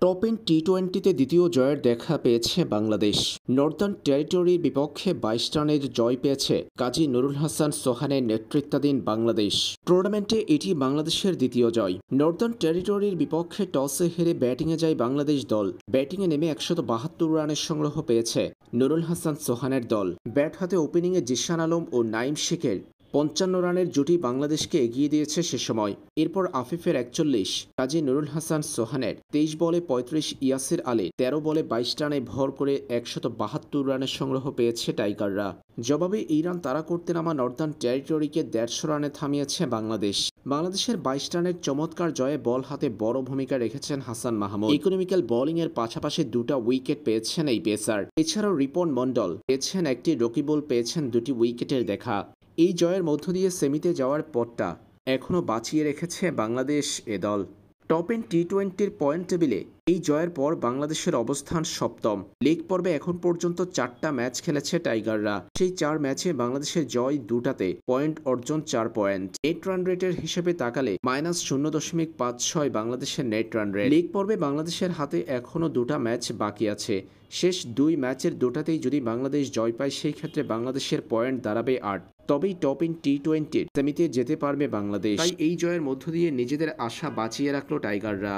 টপ-10 টি-টোয়েন্টিতে দ্বিতীয় জয়ের দেখা পেয়েছে বাংলাদেশ। নর্দার্ন টেরিটরির বিপক্ষে ২২ রানের জয় পেয়েছে কাজী নুরুল হাসান সোহানের নেতৃত্বাধীন বাংলাদেশ। টুর্নামেন্টে এটি বাংলাদেশের দ্বিতীয় জয়। নর্দার্ন টেরিটরির বিপক্ষে টসে হেরে ব্যাটিংয়ে যায় বাংলাদেশ দল। ব্যাটিংয়ে নেমে ১৭২ রানের সংগ্রহ পেয়েছে নুরুল হাসান সোহানের দল। ব্যাট হাতে ওপেনিংয়ে জিশান আলম ও নাঈম শেখের ৫৫ রানের জুটি বাংলাদেশকে এগিয়ে দিয়েছে সে সময়। এরপর আফিফের ৪১, কাজী নুরুল হাসান সোহানের ২৩ বলে ৩৫, ইয়াসির আলীর ১৩ বলে ২২ রানে ভর করে ১৭২ রানের সংগ্রহ পেয়েছে টাইগাররা। জবাবে এই রান তাড়া করতে নামা নর্দার্ন টেরিটরিকে ১৫০ রানে থামিয়েছে বাংলাদেশ। বাংলাদেশের ২২ রানের চমৎকার জয়ে বল হাতে বড় ভূমিকা রেখেছেন হাসান মাহমুদ। ইকোনমিক্যাল বোলিংয়ের পাশাপাশি ২টা উইকেট পেয়েছেন এই পেসার। এছাড়াও রিপন মণ্ডল পেয়েছেন ১টি রকিবুল পেয়েছেন ২টি উইকেটের দেখা। এই জয়ের মধ্য দিয়ে সেমিতে যাওয়ার পথটা এখনও বাঁচিয়ে রেখেছে বাংলাদেশ এ দল। টপ-10 টি-টোয়েন্টির পয়েন্ট টেবিলে এই জয়ের পর বাংলাদেশের অবস্থান সপ্তম। লিগ পর্বে এখন পর্যন্ত ৪টা ম্যাচ খেলেছে টাইগাররা। সেই ৪ ম্যাচে বাংলাদেশের জয় ২টাতে, পয়েন্ট অর্জন ৪ পয়েন্ট। নেট রান রেটের হিসেবে তাকালে -0.56 বাংলাদেশের নেট রান রেট। লিগ পর্বে বাংলাদেশের হাতে এখনও ২টা ম্যাচ বাকি আছে। শেষ ২ ম্যাচের ২টাতেই যদি বাংলাদেশ জয় পায় সেই ক্ষেত্রে বাংলাদেশের পয়েন্ট দাঁড়াবে ৮। তবেই টপ-10 টি-টোয়েন্টির সেমিতে যেতে পারবে বাংলাদেশ। তাই এই জয়ের মধ্য দিয়ে নিজেদের আশা বাঁচিয়ে রাখল টাইগাররা।